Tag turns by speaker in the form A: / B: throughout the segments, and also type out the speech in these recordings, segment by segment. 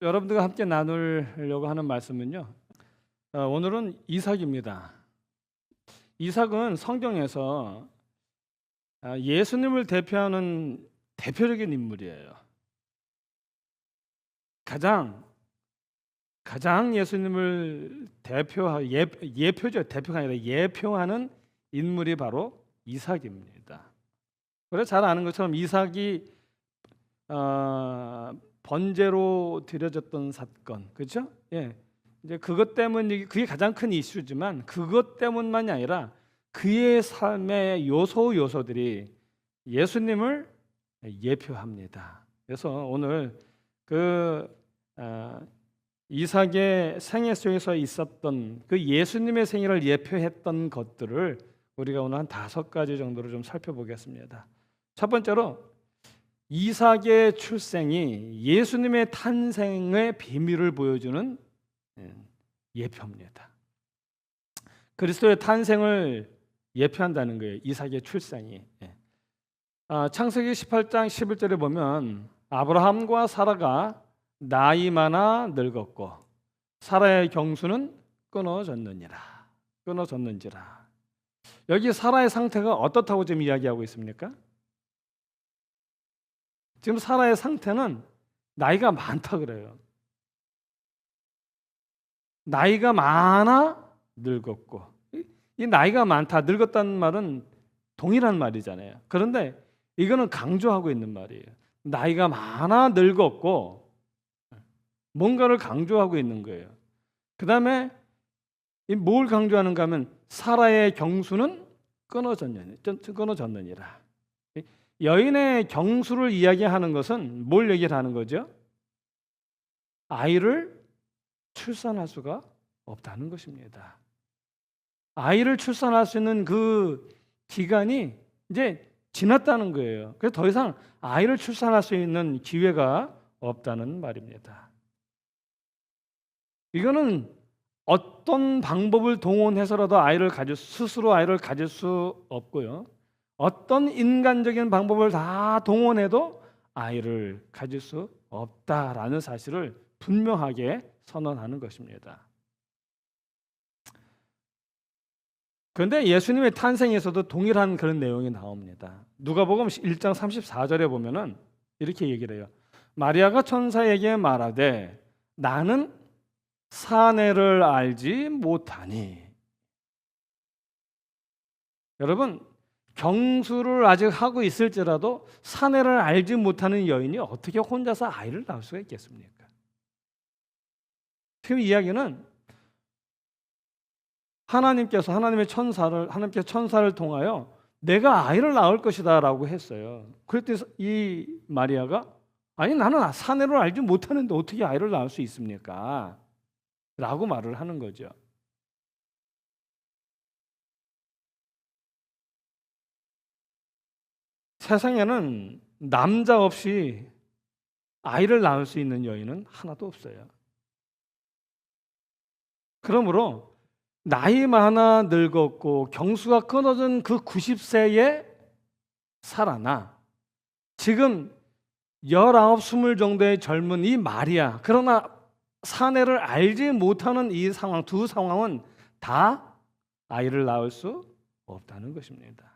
A: 여러분들과 함께 나누려고 하는 말씀은요. 오늘은 이삭입니다. 이삭은 성경에서 예수님을 대표하는 대표적인 인물이에요. 가장 예수님을 예표죠. 대표가 아니라 예표하는 인물이 바로 이삭입니다. 그래 잘 아는 것처럼 이삭이 번제로 드려졌던 사건, 그렇죠? 예, 이제 그것 때문에 그게 가장 큰 이슈지만 그것 때문만이 아니라 그의 삶의 요소들이 예수님을 예표합니다. 그래서 오늘 이삭의 생애 속에서 있었던 그 예수님의 생애를 예표했던 것들을 우리가 오늘 한 5가지 정도로 좀 살펴보겠습니다. 첫 번째로 이삭의 출생이 예수님의 탄생의 비밀을 보여주는 예표입니다. 그리스도의 탄생을 예표한다는 거예요. 이삭의 출생이. 창세기 18장 11절에 보면 아브라함과 사라가 나이 많아 늙었고 사라의 경수는 끊어졌는지라. 여기 사라의 상태가 어떻다고 지금 이야기하고 있습니까? 지금 사라의 상태는 나이가 많다 그래요. 나이가 많아 늙었고, 이 나이가 많다 늙었다는 말은 동일한 말이잖아요. 그런데 이거는 강조하고 있는 말이에요. 나이가 많아 늙었고 뭔가를 강조하고 있는 거예요. 그 다음에 뭘 강조하는가 하면 사라의 경수는 끊어졌느니라. 여인의 경수를 이야기하는 것은 뭘 얘기를 하는 거죠? 아이를 출산할 수가 없다는 것입니다. 아이를 출산할 수 있는 그 기간이 이제 지났다는 거예요. 그래서 더 이상 아이를 출산할 수 있는 기회가 없다는 말입니다. 이거는 어떤 방법을 동원해서라도 스스로 아이를 가질 수 없고요. 어떤 인간적인 방법을 다 동원해도 아이를 가질 수 없다라는 사실을 분명하게 선언하는 것입니다. 그런데 예수님의 탄생에서도 동일한 그런 내용이 나옵니다. 누가복음 1장 34절에 보면은 이렇게 얘기를 해요. 마리아가 천사에게 말하되 나는 사내를 알지 못하니. 여러분, 경수를 아직 하고 있을지라도 사내를 알지 못하는 여인이 어떻게 혼자서 아이를 낳을 수가 있겠습니까? 지금 이야기는 하나님께서 천사를 통하여 내가 아이를 낳을 것이다라고 했어요. 그랬더니 이 마리아가 아니 나는 사내를 알지 못하는데 어떻게 아이를 낳을 수 있습니까? 라고 말을 하는 거죠. 세상에는 남자 없이 아이를 낳을 수 있는 여인은 하나도 없어요. 그러므로 나이 많아 늙었고 경수가 끊어진 그 90세의 사라나 지금 19, 20 정도의 젊은 이 마리아, 그러나 사내를 알지 못하는 이 상황, 두 상황은 다 아이를 낳을 수 없다는 것입니다.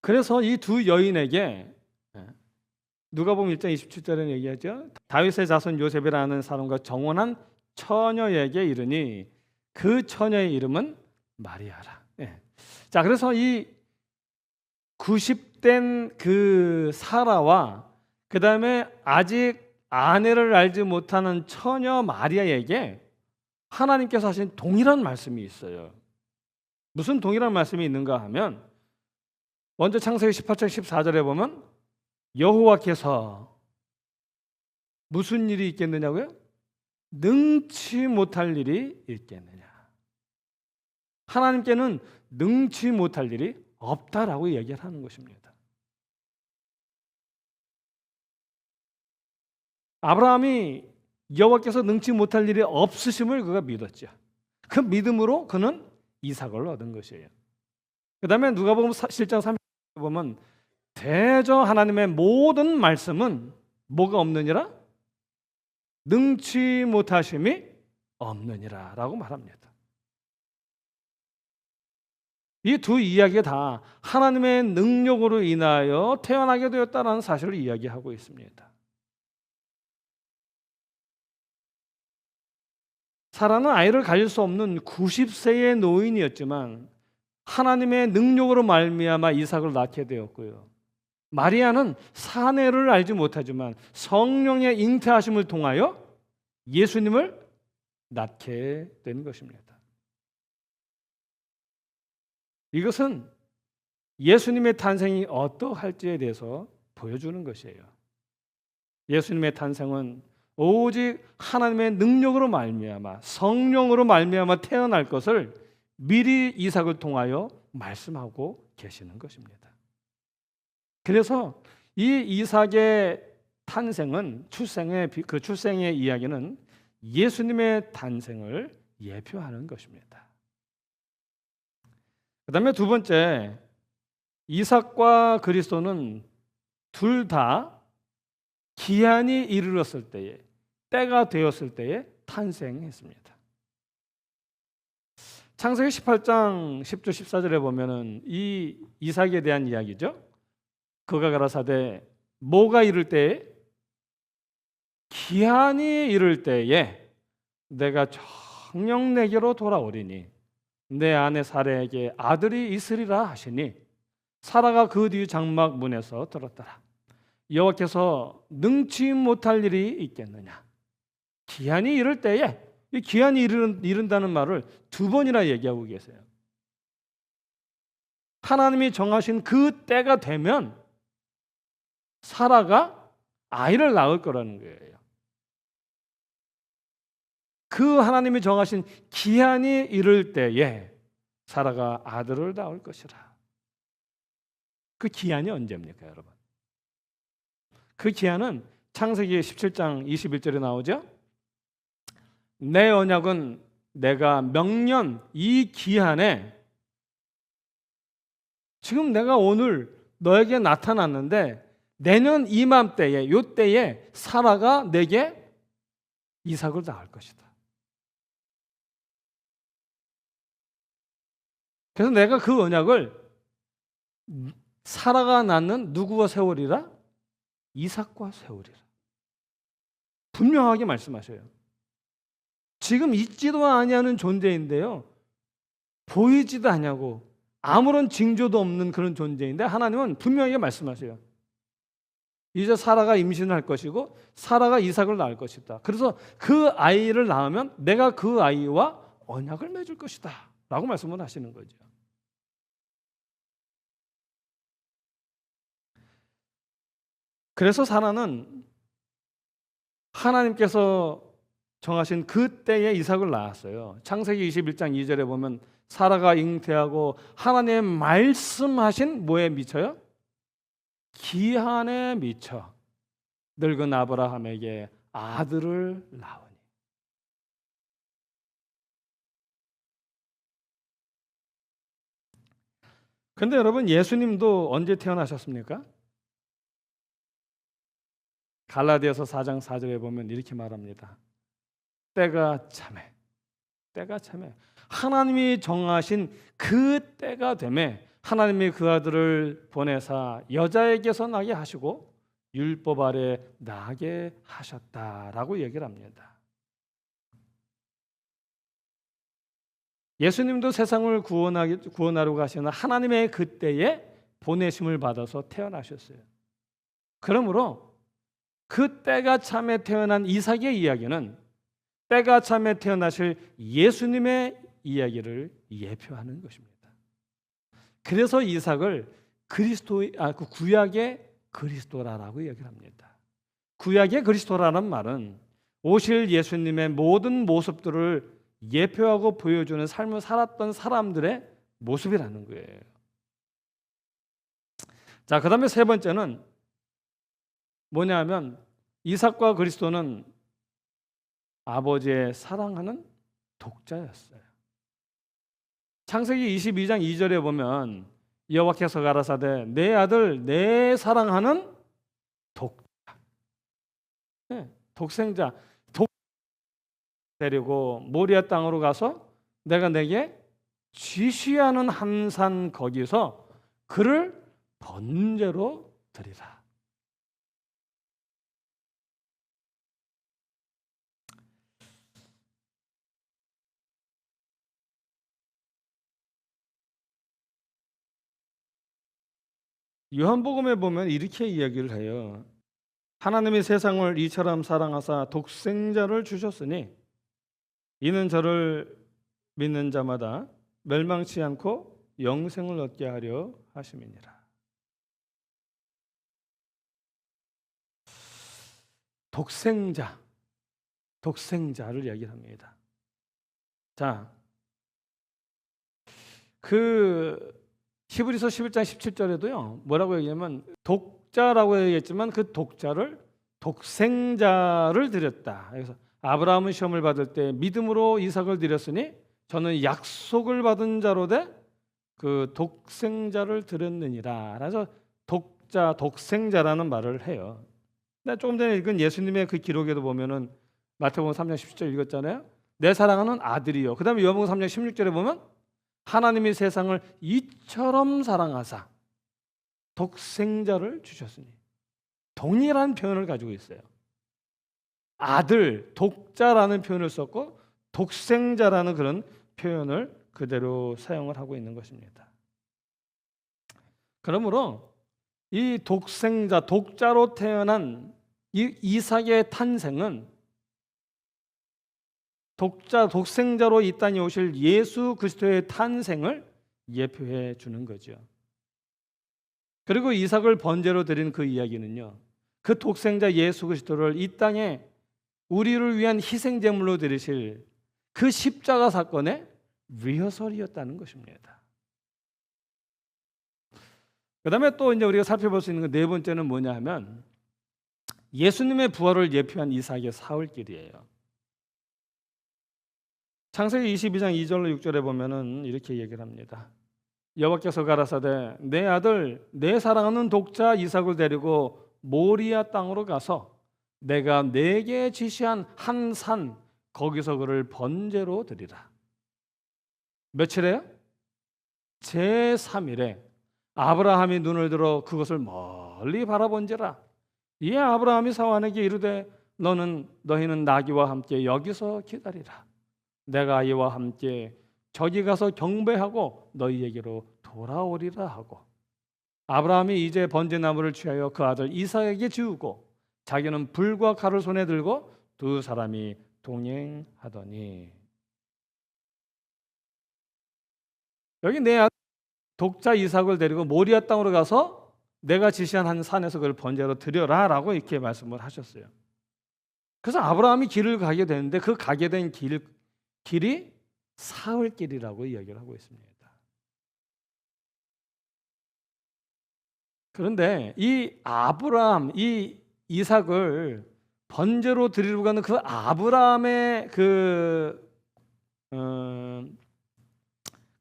A: 그래서 이 두 여인에게 누가복음 1장 27절에 얘기하죠. 다윗의 자손 요셉이라는 사람과 정혼한 처녀에게 이르니 그 처녀의 이름은 마리아라. 자, 그래서 이 90된 그 사라와 그 다음에 아직 아내를 알지 못하는 처녀 마리아에게 하나님께서 하신 동일한 말씀이 있어요. 무슨 동일한 말씀이 있는가 하면 먼저 창세기 18장 14절에 보면 여호와께서 무슨 일이 있겠느냐고요? 능치 못할 일이 있겠느냐. 하나님께는 능치 못할 일이 없다라고 얘기를 하는 것입니다. 아브라함이 여호와께서 능치 못할 일이 없으심을 그가 믿었죠. 그 믿음으로 그는 이삭을 얻은 것이에요. 그 다음에 누가복음 7장 30절에 보면 대저 하나님의 모든 말씀은 뭐가 없느니라? 능치 못하심이 없느니라 라고 말합니다. 이 두 이야기가 다 하나님의 능력으로 인하여 태어나게 되었다는 사실을 이야기하고 있습니다. 사라는 아이를 가질 수 없는 90세의 노인이었지만 하나님의 능력으로 말미암아 이삭을 낳게 되었고요. 마리아는 사내를 알지 못하지만 성령의 잉태하심을 통하여 예수님을 낳게 된 것입니다. 이것은 예수님의 탄생이 어떠할지에 대해서 보여주는 것이에요. 예수님의 탄생은 오직 하나님의 능력으로 말미암아 성령으로 말미암아 태어날 것을 미리 이삭을 통하여 말씀하고 계시는 것입니다. 그래서 이 이삭의 탄생은 출생의 이야기는 예수님의 탄생을 예표하는 것입니다. 그다음에 두 번째, 이삭과 그리스도는 둘 다 기한이 이르렀을 때에, 때가 되었을 때에 탄생했습니다. 창세기 18장 10절 14절에 보면은 이 이삭에 대한 이야기죠. 그가 가라사대 뭐가 이를 때에, 기한이 이를 때에 내가 정녕 내게로 돌아오리니 내 아내 사라에게 아들이 있으리라 하시니 사라가 그 뒤 장막 문에서 들었더라. 여호와께서 능치 못할 일이 있겠느냐. 기한이 이를 때에, 이 기한이 이른다는 말을 두 번이나 얘기하고 계세요. 하나님이 정하신 그 때가 되면 사라가 아이를 낳을 거라는 거예요. 그 하나님이 정하신 기한이 이를 때에 사라가 아들을 낳을 것이라. 그 기한이 언제입니까, 여러분? 그 기한은 창세기 17장 21절에 나오죠. 내 언약은 내가 명년 이 기한에, 지금 내가 오늘 너에게 나타났는데 내년 이맘때에, 요 때에 사라가 내게 이삭을 낳을 것이다. 그래서 내가 그 언약을 사라가 낳는 누구와 세우리라? 이삭과 세우리라. 분명하게 말씀하셔요. 지금 있지도 아니하는 존재인데요, 보이지도 않냐고 아무런 징조도 없는 그런 존재인데 하나님은 분명하게 말씀하세요. 이제 사라가 임신을 할 것이고 사라가 이삭을 낳을 것이다. 그래서 그 아이를 낳으면 내가 그 아이와 언약을 맺을 것이다 라고 말씀을 하시는 거죠. 그래서 사라는 하나님께서 정하신 그 때에 이삭을 낳았어요. 창세기 21장 2절에 보면 사라가 잉태하고 하나님의 말씀하신 뭐에 미쳐요? 기한에 미쳐 늙은 아브라함에게 아들을 낳으니. 그런데 여러분, 예수님도 언제 태어나셨습니까? 갈라디아서 4장 4절에 보면 이렇게 말합니다. 때가 참에, 때가 참에, 하나님이 정하신 그 때가 되매 하나님이 그 아들을 보내사 여자에게서 나게 하시고 율법 아래 나게 하셨다라고 얘기를 합니다. 예수님도 세상을 구원하려고 하시는 하나님의 그 때에 보내심을 받아서 태어나셨어요. 그러므로 그 때가 참에 태어난 이삭의 이야기는 때가 참에 태어나실 예수님의 이야기를 예표하는 것입니다. 그래서 이삭을 구약의 그리스도라고 얘기를 합니다. 구약의 그리스도라는 말은 오실 예수님의 모든 모습들을 예표하고 보여주는 삶을 살았던 사람들의 모습이라는 거예요. 자, 그다음에 세 번째는 뭐냐면 이삭과 그리스도는 아버지의 사랑하는 독자였어요. 창세기 22장 2절에 보면 여호와께서 가라사대 내 아들 내 사랑하는 독 독생자 데리고 모리아 땅으로 가서 내가 내게 지시하는 한 산 거기서 그를 번제로 드리라. 요한복음에 보면 이렇게 이야기를 해요. 하나님이 세상을 이처럼 사랑하사 독생자를 주셨으니 이는 저를 믿는 자마다 멸망치 않고 영생을 얻게 하려 하심이니라. 독생자를 이야기합니다. 자, 히브리서 11장 17절에도요. 뭐라고 얘기하면 독자라고 얘기했지만 그 독자를 독생자를 드렸다. 그래서 아브라함은 시험을 받을 때 믿음으로 이삭을 드렸으니 저는 약속을 받은 자로 돼 그 독생자를 드렸느니라. 그래서 독자, 독생자라는 말을 해요. 근데 조금 전에 읽은 예수님의 그 기록에도 보면은 마태복음 3장 17절 읽었잖아요. 내 사랑하는 아들이요. 그다음에 요한복음 3장 16절에 보면 하나님이 세상을 이처럼 사랑하사 독생자를 주셨으니 동일한 표현을 가지고 있어요. 아들, 독자라는 표현을 썼고 독생자라는 그런 표현을 그대로 사용을 하고 있는 것입니다. 그러므로 이 독생자, 독자로 태어난 이 이삭의 탄생은 독생자로 이 땅에 오실 예수 그리스도의 탄생을 예표해 주는 거죠. 그리고 이삭을 번제로 드린 그 이야기는요. 그 독생자 예수 그리스도를 이 땅에 우리를 위한 희생 제물로 드리실 그 십자가 사건의 리허설이었다는 것입니다. 그다음에 또 이제 우리가 살펴볼 수 있는 그 네 번째는 뭐냐 하면 예수님의 부활을 예표한 이삭의 사흘길이에요. 창세기 22장 2절로 6절에 보면은 이렇게 얘기를 합니다. 여호와께서 가라사대 내 아들 내 사랑하는 독자 이삭을 데리고 모리아 땅으로 가서 내가 내게 지시한 한 산 거기서 그를 번제로 드리라. 며칠에요? 제3일에 아브라함이 눈을 들어 그것을 멀리 바라본지라. 이에 아브라함이 사환에게 이르되 너희는 나귀와 함께 여기서 기다리라. 내가 이와 함께 저기 가서 경배하고 너희에게로 돌아오리라 하고 아브라함이 이제 번제나무를 취하여 그 아들 이삭에게 지우고 자기는 불과 칼을 손에 들고 두 사람이 동행하더니 여기 내 아들 독자 이삭을 데리고 모리아 땅으로 가서 내가 지시한 한 산에서 그걸 번제로 드려라 라고 이렇게 말씀을 하셨어요. 그래서 아브라함이 길을 가게 되는데 그 가게 된 길이 사흘길이라고 이야기를 하고 있습니다. 그런데 이 이삭을 번제로 드리려고 하는 그 아브라함의 그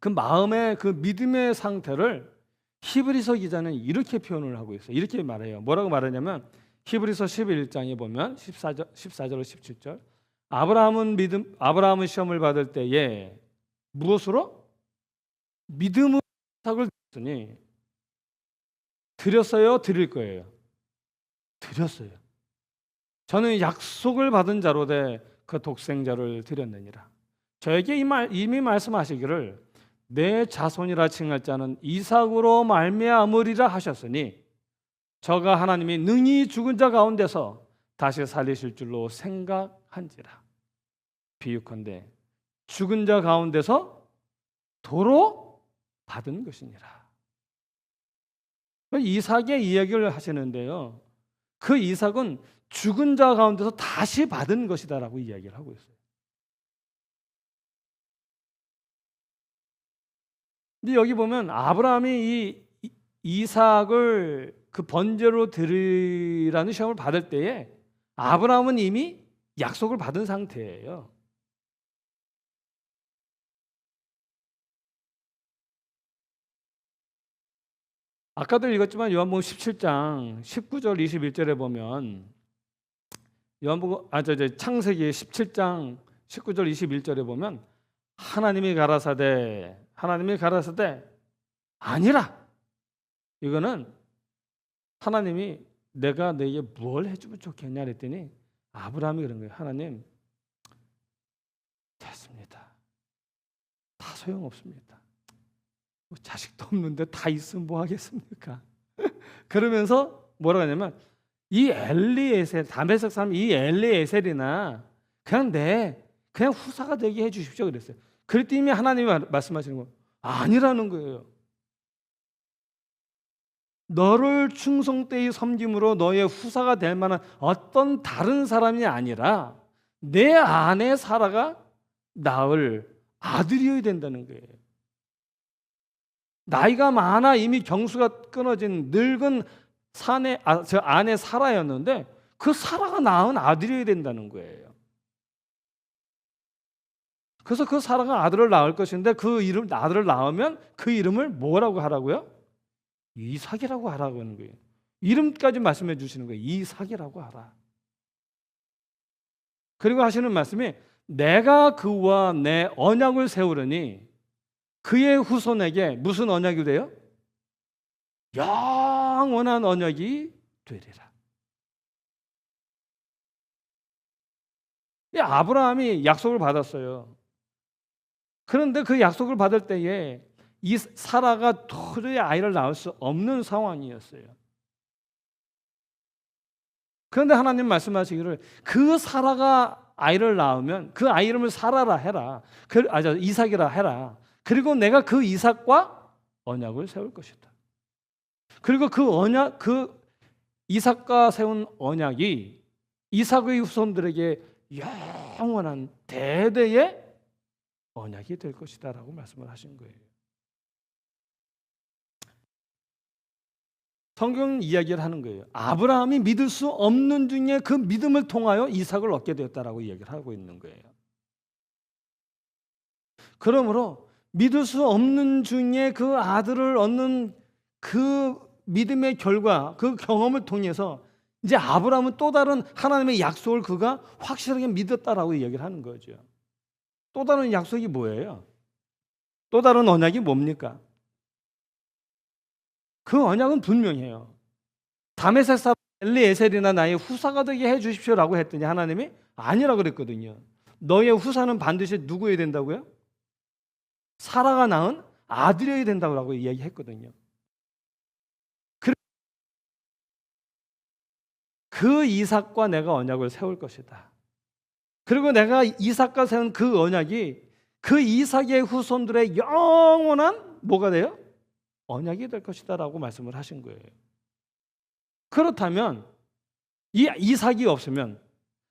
A: 마음의 그 믿음의 상태를 히브리서 기자는 이렇게 표현을 하고 있어요. 이렇게 말해요. 뭐라고 말하냐면 히브리서 11장에 보면 14절 17절 아브라함은 시험을 받을 때에 무엇으로? 믿음으로 이삭을 드렸으니 드렸어요? 드릴 거예요? 드렸어요. 저는 약속을 받은 자로 돼 그 독생자를 드렸느니라. 저에게 이미 말씀하시기를 내 자손이라 칭할 자는 이삭으로 말미암으리라 하셨으니 저가 하나님이 능히 죽은 자 가운데서 다시 살리실 줄로 생각한지라. 비유컨대 죽은 자 가운데서 도로 받은 것이니라. 이삭의 이야기를 하시는데요. 그 이삭은 죽은 자 가운데서 다시 받은 것이다라고 이야기를 하고 있어요. 근데 여기 보면 아브라함이 이 이삭을 그 번제로 드리라는 시험을 받을 때에 아브라함은 이미 약속을 받은 상태예요. 아까도 읽었지만 요한복음 17장 19절 21절에 보면 창세기 17장 19절 21절에 보면 하나님이 가라사대 아니라, 이거는 하나님이 내가 너에게 뭘 해주면 좋겠냐 그랬더니 아브라함이 그런 거예요. 하나님, 됐습니다. 다 소용없습니다. 자식도 없는데 다 있으면 뭐 하겠습니까? 그러면서 뭐라고 하냐면 이 엘리에셀, 다메섹 사람 이 엘리에셀이나 그냥 후사가 되게 해 주십시오 그랬어요. 그랬더니 하나님이 말씀하시는 거 아니라는 거예요. 너를 충성되이 섬김으로 너의 후사가 될 만한 어떤 다른 사람이 아니라 내 아내 사라가 낳을 아들이어야 된다는 거예요. 나이가 많아 이미 경수가 끊어진 늙은 저 아내 사라였는데 그 사라가 낳은 아들이어야 된다는 거예요. 그래서 그 사라가 아들을 낳을 것인데 아들을 낳으면 그 이름을 뭐라고 하라고요? 이삭이라고 하라고 하는 거예요. 이름까지 말씀해 주시는 거예요. 이삭이라고 하라. 그리고 하시는 말씀이 내가 그와 내 언약을 세우려니 그의 후손에게 무슨 언약이 돼요? 영원한 언약이 되리라. 이 아브라함이 약속을 받았어요. 그런데 그 약속을 받을 때에 이 사라가 도저히 아이를 낳을 수 없는 상황이었어요. 그런데 하나님 말씀하시기를 그 사라가 아이를 낳으면 그 아이 이름을 사라라 해라. 이삭이라 해라. 그리고 내가 그 이삭과 언약을 세울 것이다. 그리고 그 이삭과 세운 언약이 이삭의 후손들에게 영원한 대대의 언약이 될 것이다라고 말씀을 하신 거예요. 성경 이야기를 하는 거예요. 아브라함이 믿을 수 없는 중에 그 믿음을 통하여 이삭을 얻게 되었다라고 이야기를 하고 있는 거예요. 그러므로 믿을 수 없는 중에 그 아들을 얻는 그 믿음의 결과, 그 경험을 통해서 이제 아브라함은 또 다른 하나님의 약속을 그가 확실하게 믿었다라고 이야기를 하는 거죠. 또 다른 약속이 뭐예요? 또 다른 언약이 뭡니까? 그 언약은 분명해요. 다메섹 사람 엘리에셀이나 나의 후사가 되게 해 주십시오라고 했더니 하나님이 아니라고 그랬거든요. 너의 후사는 반드시 누구여야 된다고요? 사라가 낳은 아들이어야 된다고 이야기했거든요. 그 이삭과 내가 언약을 세울 것이다. 그리고 내가 이삭과 세운 그 언약이 그 이삭의 후손들의 영원한 뭐가 돼요? 언약이 될 것이다 라고 말씀을 하신 거예요. 그렇다면 이 이삭이 없으면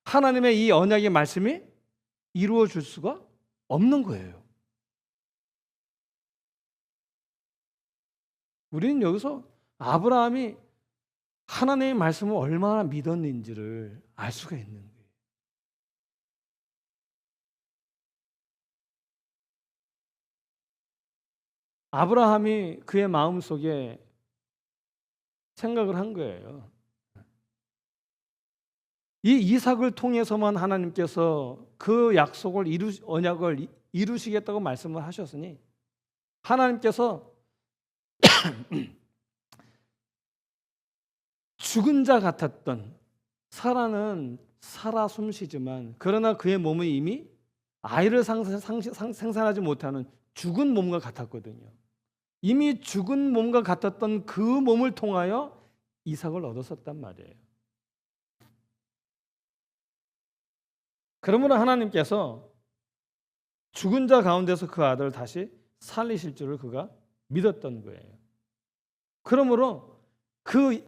A: 하나님의 이 언약의 말씀이 이루어질 수가 없는 거예요. 우리는 여기서 아브라함이 하나님의 말씀을 얼마나 믿었는지를 알 수가 있는 거예요. 아브라함이 그의 마음속에 생각을 한 거예요. 이 이삭을 통해서만 하나님께서 그 약속을 언약을 이루시겠다고 말씀을 하셨으니 하나님께서 죽은 자 같았던 사라는 살아 숨쉬지만 그러나 그의 몸은 이미 아이를 생산하지 못하는 죽은 몸과 같았거든요. 이미 죽은 몸과 같았던 그 몸을 통하여 이삭을 얻었었단 말이에요. 그러므로 하나님께서 죽은 자 가운데서 그 아들을 다시 살리실 줄을 그가 믿었던 거예요. 그러므로 그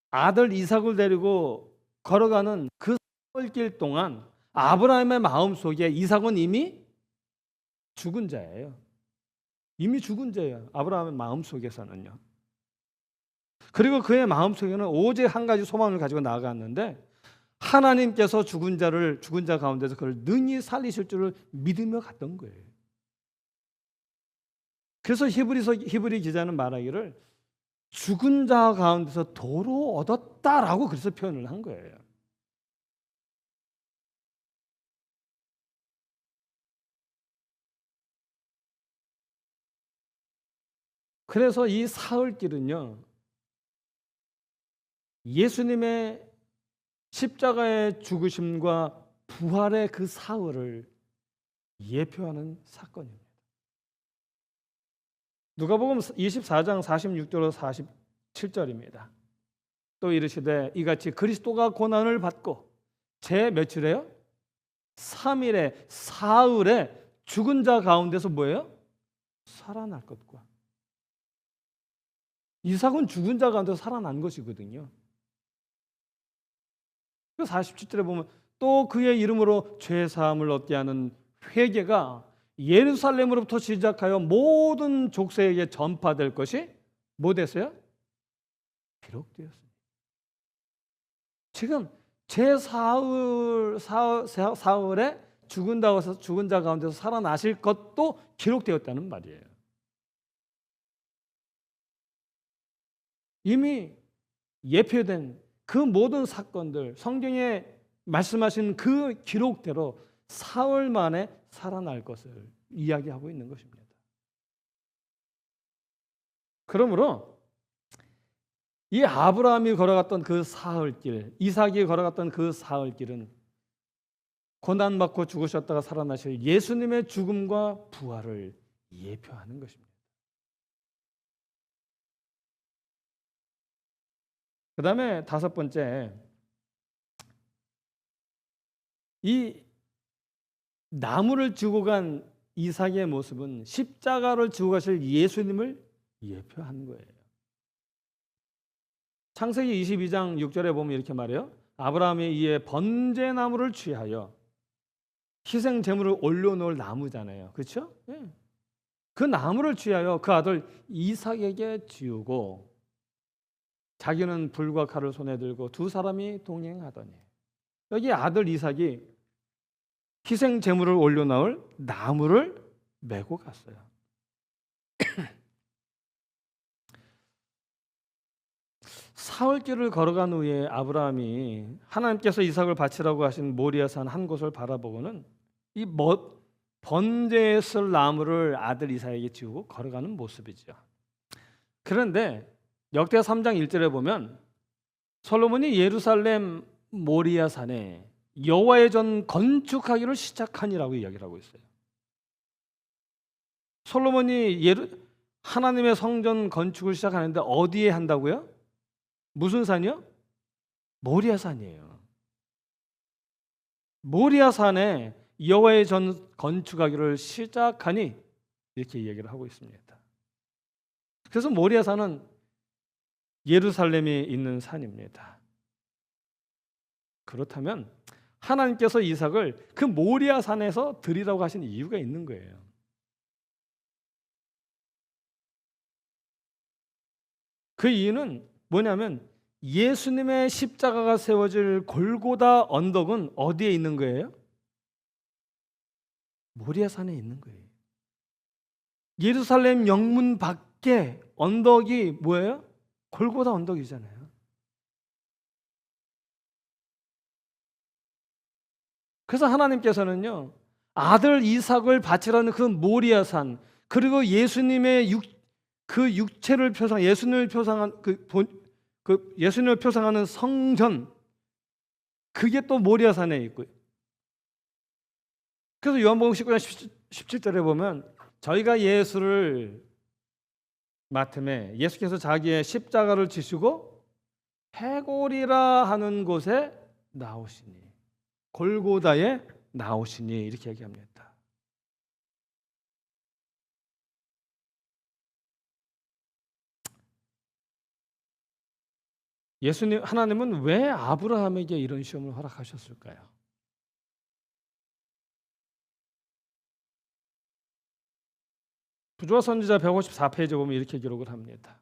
A: 아들 이삭을 데리고 걸어가는 그 길 동안 아브라함의 마음속에 이삭은 이미 죽은 자예요. 이미 죽은 자예요. 아브라함의 마음속에서는요. 그리고 그의 마음속에는 오직 한 가지 소망을 가지고 나아갔는데 하나님께서 죽은 자 가운데서 그를 능히 살리실 줄을 믿으며 갔던 거예요. 그래서 히브리 기자는 말하기를 죽은 자 가운데서 도로 얻었다라고 그래서 표현을 한 거예요. 그래서 이 사흘길은요, 예수님의 십자가의 죽으심과 부활의 그 사흘을 예표하는 사건입니다. 누가복음 24장 46절로 47절입니다. 또 이르시되 이같이 그리스도가 고난을 받고 제 며칠에요? 3일에 사흘에 죽은 자 가운데서 뭐예요? 살아날 것과. 이삭은 죽은 자 가운데서 살아난 것이거든요. 그 47절에 보면 또 그의 이름으로 죄 사함을 얻게 하는 회개가 예루살렘으로부터 시작하여 모든 족속에게 전파될 것이 뭐 됐어요? 기록되었습니다. 지금 사흘에 죽은 자 가운데서 살아나실 것도 기록되었다는 말이에요. 이미 예표된 그 모든 사건들, 성경에 말씀하신 그 기록대로 사흘 만에 살아날 것을 이야기하고 있는 것입니다. 그러므로 이 아브라함이 걸어갔던 그 사흘길, 이삭이 걸어갔던 그 사흘길은 고난받고 죽으셨다가 살아나실 예수님의 죽음과 부활을 예표하는 것입니다. 그 다음에 다섯 번째, 이 나무를 지고 간 이삭의 모습은 십자가를 지고 가실 예수님을 예표하는 거예요. 창세기 22장 6절에 보면 이렇게 말해요. 아브라함이 이에 번제나무를 취하여 희생 제물을 올려놓을 나무잖아요. 그렇죠? 네. 그 나무를 취하여 그 아들 이삭에게 지우고 자기는 불과 칼을 손에 들고 두 사람이 동행하더니, 여기 아들 이삭이 희생 제물을 올려놓을 나무를 메고 갔어요. 사흘길을 걸어간 후에 아브라함이 하나님께서 이삭을 바치라고 하신 모리아산 한 곳을 바라보고는 이 번제에 쓸 나무를 아들 이삭에게 지우고 걸어가는 모습이죠. 그런데 역대 3장 1절에 보면 솔로몬이 예루살렘 모리아산에 여호와의 전 건축하기를 시작하니라고 이야기를 하고 있어요. 솔로몬이 하나님의 성전 건축을 시작하는데 어디에 한다고요? 무슨 산이요? 모리아산이에요. 모리아산에 여호와의 전 건축하기를 시작하니 이렇게 이야기를 하고 있습니다. 그래서 모리아산은 예루살렘에 있는 산입니다. 그렇다면 하나님께서 이삭을 그 모리아산에서 드리라고 하신 이유가 있는 거예요. 그 이유는 뭐냐면 예수님의 십자가가 세워질 골고다 언덕은 어디에 있는 거예요? 모리아산에 있는 거예요. 예루살렘 영문 밖에 언덕이 뭐예요? 골고다 언덕이잖아요. 그래서 하나님께서는요, 아들 이삭을 바치라는 그 모리아산, 그리고 예수님의 그 육체를 예수님을 표상한 예수님을 표상하는 성전, 그게 또 모리아산에 있고요. 그래서 요한복음 19장 17절에 보면 저희가 예수를 맡음에 예수께서 자기의 십자가를 지시고 해골이라 하는 곳에 나오시니, 골고다에 나오시니 이렇게 얘기합니다. 하나님은 왜 아브라함에게 이런 시험을 허락하셨을까요? 부조와 선지자 154페이지에 보면 이렇게 기록을 합니다.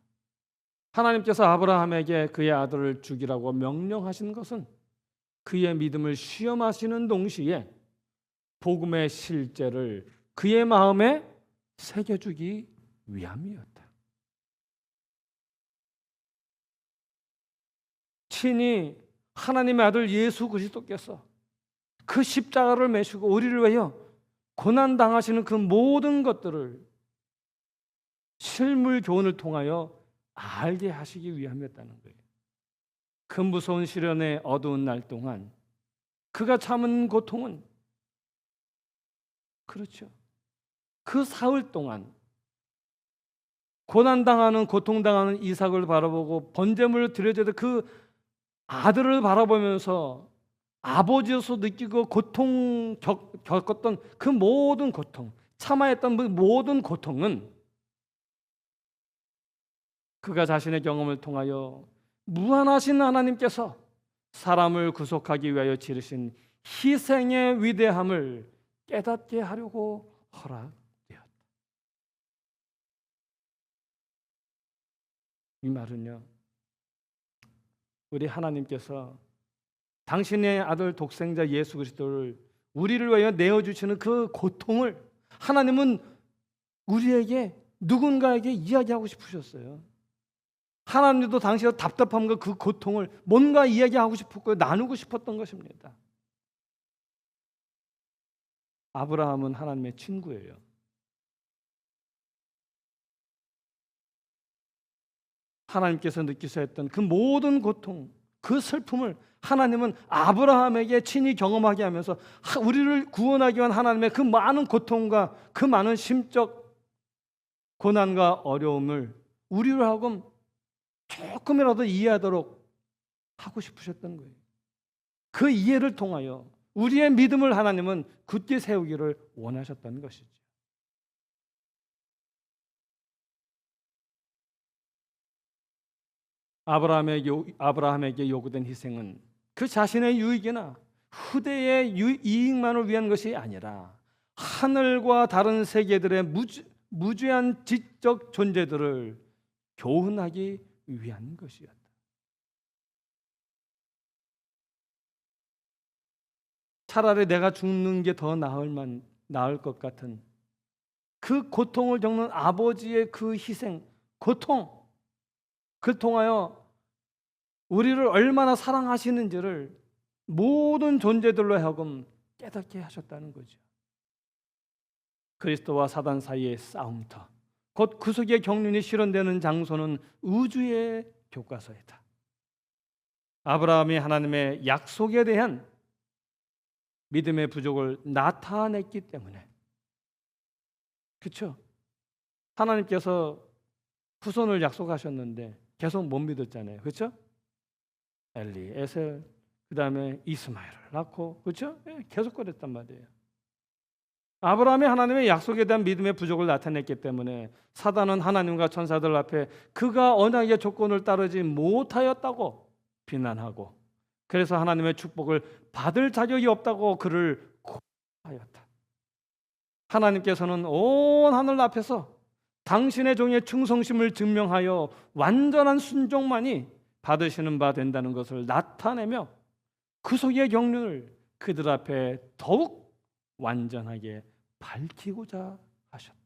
A: 하나님께서 아브라함에게 그의 아들을 죽이라고 명령하신 것은 그의 믿음을 시험하시는 동시에 복음의 실제를 그의 마음에 새겨주기 위함이었다. 친히 하나님의 아들 예수 그리스도께서 그 십자가를 메시고 우리를 위하여 고난 당하시는 그 모든 것들을 실물 교훈을 통하여 알게 하시기 위함이었다는 거예요. 그 무서운 시련의 어두운 날 동안 그가 참은 고통은, 그렇죠, 그 사흘 동안 고난당하는, 고통당하는 이삭을 바라보고 번제물을 드려야 될 그 아들을 바라보면서 아버지로서 느끼고 겪었던 그 모든 고통, 참아했던 그 모든 고통은 그가 자신의 경험을 통하여 무한하신 하나님께서 사람을 구속하기 위하여 지르신 희생의 위대함을 깨닫게 하려고 허락되었다. 이 말은요, 우리 하나님께서 당신의 아들 독생자 예수 그리스도를 우리를 위하여 내어주시는 그 고통을 하나님은 우리에게, 누군가에게 이야기하고 싶으셨어요. 하나님도 당신의 답답함과 그 고통을 뭔가 이야기하고 싶었고 나누고 싶었던 것입니다. 아브라함은 하나님의 친구예요. 하나님께서 느끼셔야 했던 그 모든 고통, 그 슬픔을 하나님은 아브라함에게 친히 경험하게 하면서 우리를 구원하기 위한 하나님의 그 많은 고통과 그 많은 심적 고난과 어려움을 우리로 하여금 조금이라도 이해하도록 하고 싶으셨던 거예요. 그 이해를 통하여 우리의 믿음을 하나님은 굳게 세우기를 원하셨던 것이죠. 아브라함에게 요구된 희생은 그 자신의 유익이나 후대의 이익만을 위한 것이 아니라 하늘과 다른 세계들의 무죄한 지적 존재들을 교훈하기 위한 것이었다. 차라리 내가 죽는 게 더 나을 것 같은 그 고통을 겪는 아버지의 그 희생, 고통, 그를 통하여 우리를 얼마나 사랑하시는지를 모든 존재들로 하여금 깨닫게 하셨다는 거죠. 그리스도와 사단 사이의 싸움터, 곧 구속의 경륜이 실현되는 장소는 우주의 교과서이다. 아브라함이 하나님의 약속에 대한 믿음의 부족을 나타냈기 때문에, 그렇죠? 하나님께서 후손을 약속하셨는데 계속 못 믿었잖아요. 그렇죠? 엘리, 에셀, 그 다음에 이스마엘을 낳고, 그렇죠? 계속 그랬단 말이에요. 아브라함이 하나님의 약속에 대한 믿음의 부족을 나타냈기 때문에 사단은 하나님과 천사들 앞에 그가 언약의 조건을 따르지 못하였다고 비난하고, 그래서 하나님의 축복을 받을 자격이 없다고 그를 고하였다. 하나님께서는 온 하늘 앞에서 당신의 종의 충성심을 증명하여 완전한 순종만이 받으시는 바 된다는 것을 나타내며 구속의 경륜을 그들 앞에 더욱 완전하게 밝히고자 하셨다.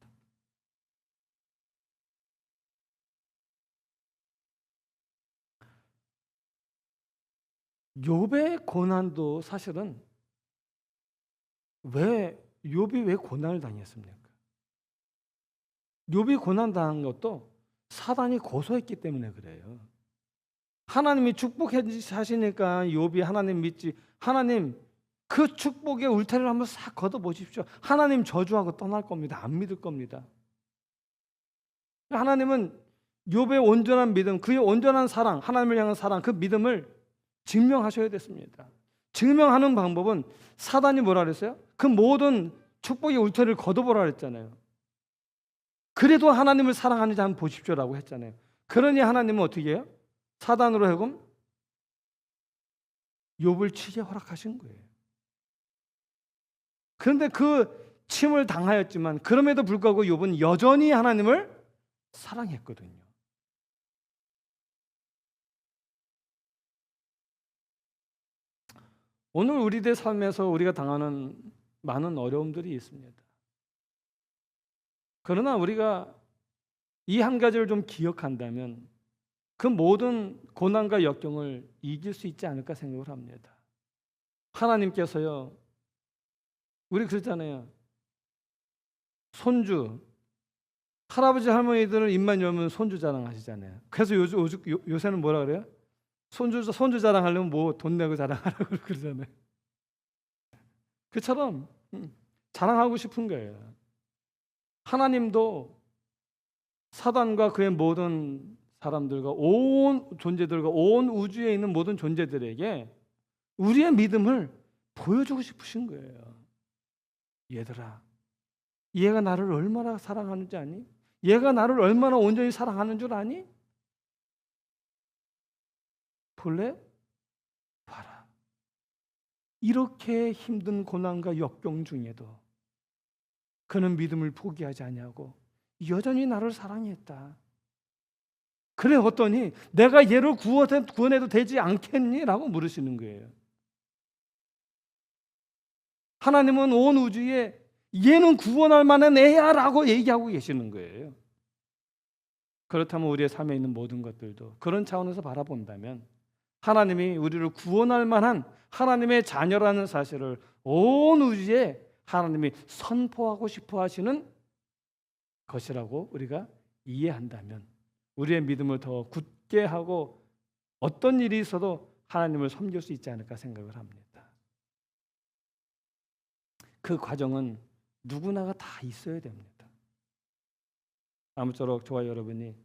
A: 욥의 고난도 사실은 욥이 왜 고난을 당했습니까? 욥이 고난 당한 것도 사단이 고소했기 때문에 그래요. 하나님이 축복해 주시니까 욥이 하나님 믿지, 하나님 그 축복의 울타리를 한번 싹 걷어 보십시오. 하나님 저주하고 떠날 겁니다. 안 믿을 겁니다. 하나님은 욥의 온전한 믿음, 그의 온전한 사랑, 하나님을 향한 사랑, 그 믿음을 증명하셔야 됐습니다. 증명하는 방법은 사단이 뭐라 그랬어요? 그 모든 축복의 울타리를 걷어보라 그랬잖아요. 그래도 하나님을 사랑하는지 한번 보십시오라고 했잖아요. 그러니 하나님은 어떻게 해요? 사단으로 하여금 욥을 치게 허락하신 거예요. 그런데 그 침을 당하였지만 그럼에도 불구하고 욥은 여전히 하나님을 사랑했거든요. 오늘 우리들 삶에서 우리가 당하는 많은 어려움들이 있습니다. 그러나 우리가 이 한 가지를 좀 기억한다면 그 모든 고난과 역경을 이길 수 있지 않을까 생각을 합니다. 하나님께서요, 우리 그러잖아요. 손주, 할아버지 할머니들은 입만 열면 손주 자랑하시잖아요. 그래서 요새는 뭐라 그래요? 손주 자랑하려면 뭐 돈 내고 자랑하라고 그러잖아요. 그처럼 자랑하고 싶은 거예요. 하나님도 사단과 그의 모든 사람들과 온 존재들과 온 우주에 있는 모든 존재들에게 우리의 믿음을 보여주고 싶으신 거예요. 얘들아, 얘가 나를 얼마나 사랑하는지 아니? 얘가 나를 얼마나 온전히 사랑하는 줄 아니? 볼래? 봐라. 이렇게 힘든 고난과 역경 중에도 그는 믿음을 포기하지 아니하고 여전히 나를 사랑했다. 그래 어떠니 내가 얘를 구원해도 되지 않겠니? 라고 물으시는 거예요. 하나님은 온 우주에 얘는 구원할 만한 애야 라고 얘기하고 계시는 거예요. 그렇다면 우리의 삶에 있는 모든 것들도 그런 차원에서 바라본다면 하나님이 우리를 구원할 만한 하나님의 자녀라는 사실을 온 우주에 하나님이 선포하고 싶어 하시는 것이라고 우리가 이해한다면 우리의 믿음을 더 굳게 하고 어떤 일이 있어도 하나님을 섬길 수 있지 않을까 생각을 합니다. 그 과정은 누구나가 다 있어야 됩니다. 아무쪼록 저와 여러분이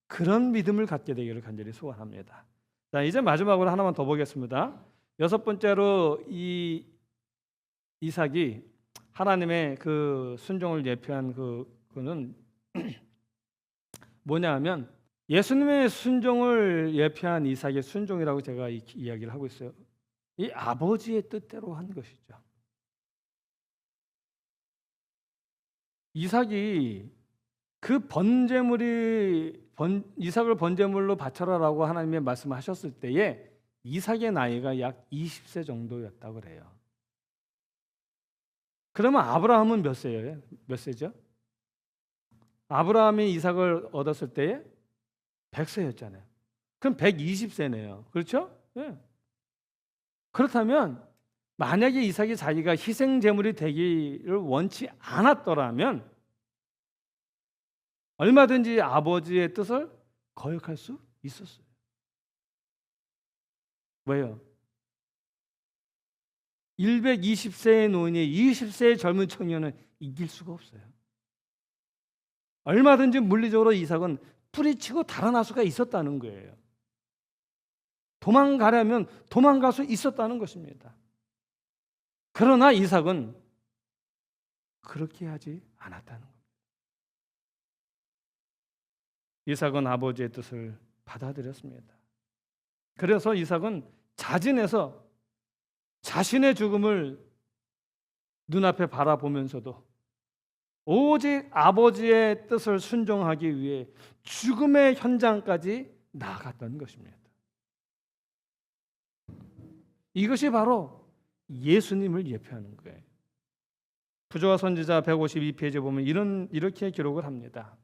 A: 그런 믿음을 갖게 되기를 간절히 소원합니다. 자, 이제 마지막으로 하나만 더 보겠습니다. 6번째로 이 이삭이 하나님의 그 순종을 예표한 그는 뭐냐 하면 예수님의 순종을 예표한 이삭의 순종이라고 제가 이야기를 하고 있어요. 이 아버지의 뜻대로 한 것이죠. 이삭이 그 이삭을 번제물로 바쳐라라고 하나님의 말씀하셨을 때에 이삭의 나이가 약 20세 정도였다고 그래요. 그러면 아브라함은 몇 세예요? 몇 세죠? 아브라함이 이삭을 얻었을 때에 100세였잖아요. 그럼 120세네요. 그렇죠? 네. 그렇다면 만약에 이삭이 자기가 희생 제물이 되기를 원치 않았더라면 얼마든지 아버지의 뜻을 거역할 수 있었어요. 왜요? 120세의 노인이 20세의 젊은 청년을 이길 수가 없어요. 얼마든지 물리적으로 이삭은 뿌리치고 달아날 수가 있었다는 거예요. 도망가려면 도망갈 수 있었다는 것입니다. 그러나 이삭은 그렇게 하지 않았다는 겁니다. 이삭은 아버지의 뜻을 받아들였습니다. 그래서 이삭은 자진해서 자신의 죽음을 눈앞에 바라보면서도 오직 아버지의 뜻을 순종하기 위해 죽음의 현장까지 나아갔던 것입니다. 이것이 바로 예수님을 예표하는 거예요. 부조와 선지자 152페이지에 보면 이렇게 기록을 합니다.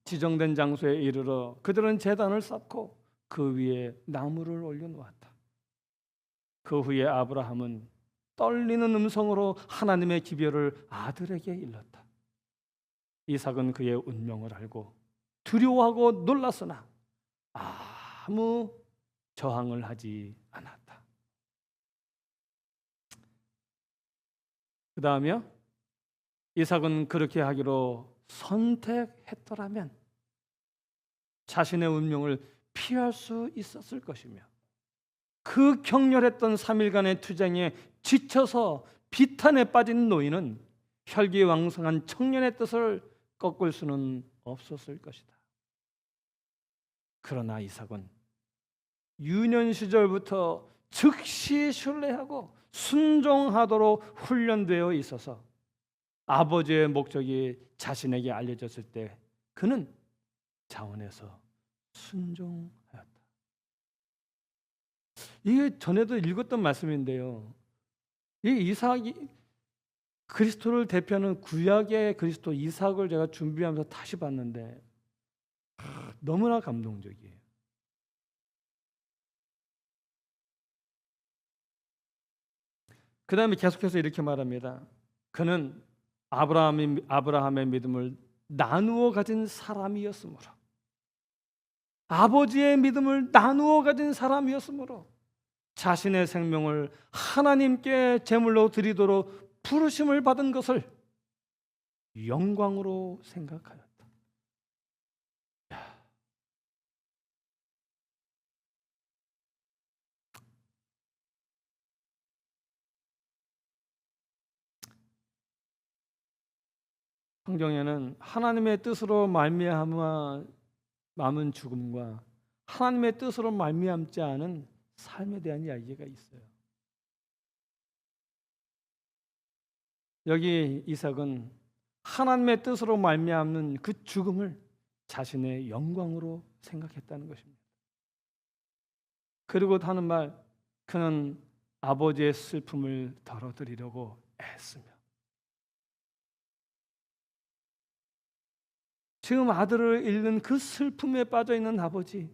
A: 지정된 장소에 이르러 그들은 제단을 쌓고 그 위에 나무를 올려놓았다. 그 후에 아브라함은 떨리는 음성으로 하나님의 기별을 아들에게 일렀다. 이삭은 그의 운명을 알고 두려워하고 놀랐으나 아무 저항을 하지 않았다. 그 다음에요. 이삭은 그렇게 하기로 선택했더라면 자신의 운명을 피할 수 있었을 것이며 그 격렬했던 3일간의 투쟁에 지쳐서 비탄에 빠진 노인은 혈기왕성한 청년의 뜻을 꺾을 수는 없었을 것이다. 그러나 이삭은 유년 시절부터 즉시 신뢰하고 순종하도록 훈련되어 있어서 아버지의 목적이 자신에게 알려졌을 때 그는 자원해서 순종하였다. 이게 전에도 읽었던 말씀인데요. 이 이삭이 그리스도를 대표하는 구약의 그리스도 이삭을 제가 준비하면서 다시 봤는데 너무나 감동적이에요. 그 다음에 계속해서 이렇게 말합니다. 그는 아브라함의 믿음을 나누어 가진 사람이었으므로, 아버지의 믿음을 나누어 가진 사람이었으므로 자신의 생명을 하나님께 제물로 드리도록 부르심을 받은 것을 영광으로 생각하였다. 성경에는 하나님의 뜻으로 말미암아 남은 죽음과 하나님의 뜻으로 말미암지 않은 삶에 대한 이야기가 있어요. 여기 이삭은 하나님의 뜻으로 말미암는 그 죽음을 자신의 영광으로 생각했다는 것입니다. 그리고 하는 말, 그는 아버지의 슬픔을 덜어드리려고 애쓰며, 지금 아들을 잃는 그 슬픔에 빠져있는 아버지,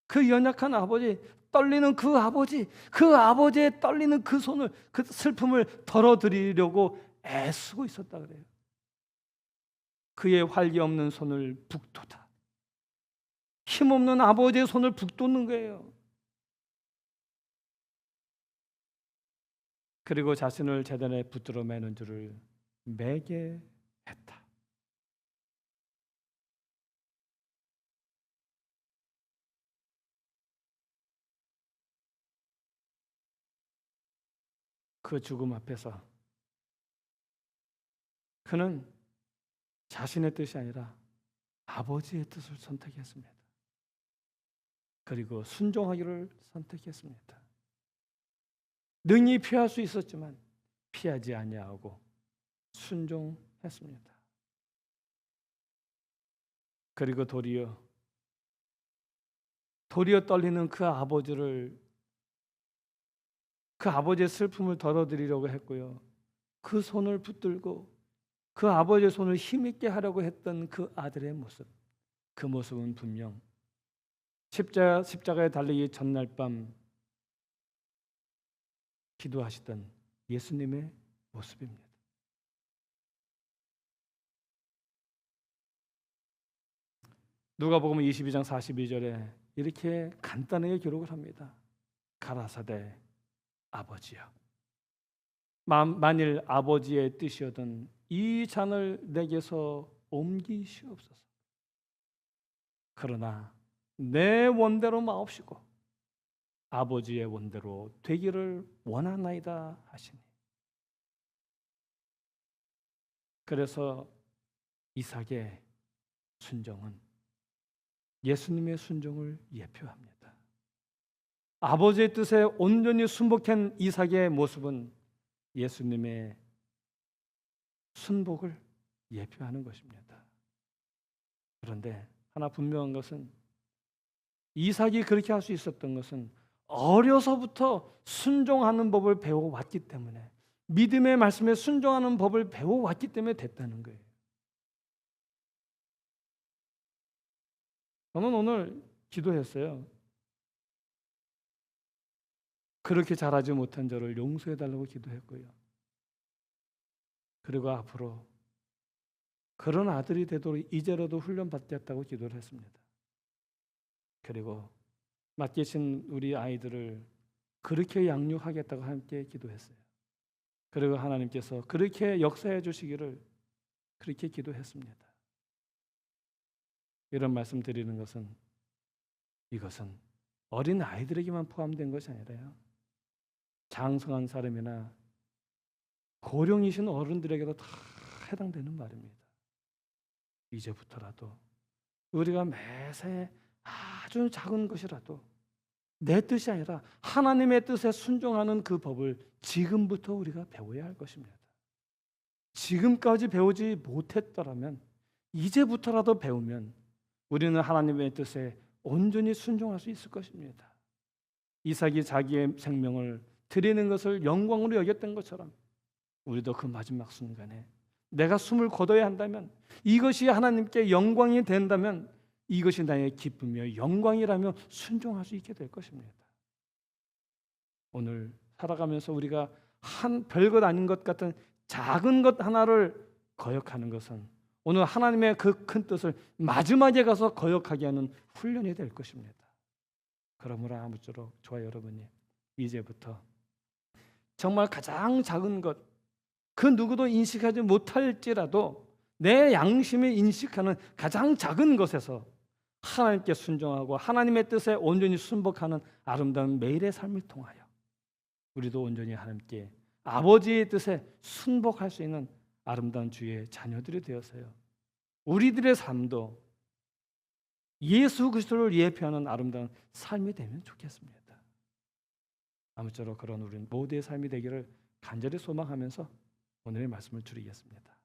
A: 그 연약한 아버지, 떨리는 그 아버지, 그 아버지의 떨리는 그 손을, 그 슬픔을 덜어드리려고 애쓰고 있었다 그래요. 그의 활기 없는 손을 북돋아, 힘없는 아버지의 손을 북돋는 거예요. 그리고 자신을 제단에 붙들어 매는 줄을 매게 했다. 그 죽음 앞에서 그는 자신의 뜻이 아니라 아버지의 뜻을 선택했습니다. 그리고 순종하기를 선택했습니다. 능히 피할 수 있었지만 피하지 아니하고 순종했습니다. 그리고 도리어 떨리는 그 아버지의 슬픔을 덜어드리려고 했고요. 그 손을 붙들고 그 아버지의 손을 힘있게 하려고 했던 그 아들의 모습, 그 모습은 분명 십자가에 달리기 전날 밤 기도하시던 예수님의 모습입니다. 누가복음 22장 42절에 이렇게 간단하게 기록을 합니다. 가라사대 아버지여, 만일 아버지의 뜻이었던 이 잔을 내게서 옮기시옵소서. 그러나 내 원대로 마옵시고 아버지의 원대로 되기를 원하나이다 하시니. 그래서 이삭의 순종은 예수님의 순종을 예표합니다. 아버지의 뜻에 온전히 순복한 이삭의 모습은 예수님의 순복을 예표하는 것입니다. 그런데 하나 분명한 것은 이삭이 그렇게 할 수 있었던 것은 어려서부터 순종하는 법을 배워왔기 때문에, 믿음의 말씀에 순종하는 법을 배워왔기 때문에 됐다는 거예요. 저는 오늘 기도했어요. 그렇게 잘하지 못한 저를 용서해달라고 기도했고요. 그리고 앞으로 그런 아들이 되도록 이제라도 훈련받겠다고 기도를 했습니다. 그리고 맡기신 우리 아이들을 그렇게 양육하겠다고 함께 기도했어요. 그리고 하나님께서 그렇게 역사해 주시기를 그렇게 기도했습니다. 이런 말씀 드리는 것은, 이것은 어린 아이들에게만 포함된 것이 아니라요, 장성한 사람이나 고령이신 어른들에게도 다 해당되는 말입니다. 이제부터라도 우리가 매사에 아주 작은 것이라도 내 뜻이 아니라 하나님의 뜻에 순종하는 그 법을 지금부터 우리가 배워야 할 것입니다. 지금까지 배우지 못했더라면 이제부터라도 배우면 우리는 하나님의 뜻에 온전히 순종할 수 있을 것입니다. 이삭이 자기의 생명을 드리는 것을 영광으로 여겼던 것처럼 우리도 그 마지막 순간에 내가 숨을 거둬야 한다면, 이것이 하나님께 영광이 된다면 이것이 나의 기쁨이며 영광이라며 순종할 수 있게 될 것입니다. 오늘 살아가면서 우리가 한 별것 아닌 것 같은 작은 것 하나를 거역하는 것은 오늘 하나님의 그 큰 뜻을 마지막에 가서 거역하게 하는 훈련이 될 것입니다. 그러므로 아무쪼록 저와 여러분이 이제부터 정말 가장 작은 것, 그 누구도 인식하지 못할지라도 내 양심이 인식하는 가장 작은 것에서 하나님께 순종하고 하나님의 뜻에 온전히 순복하는 아름다운 매일의 삶을 통하여 우리도 온전히 하나님께 아버지의 뜻에 순복할 수 있는 아름다운 주의 자녀들이 되어서요, 우리들의 삶도 예수 그리스도를 예표하는 아름다운 삶이 되면 좋겠습니다. 아무쪼록 그런 우리 모두의 삶이 되기를 간절히 소망하면서 오늘의 말씀을 줄이겠습니다.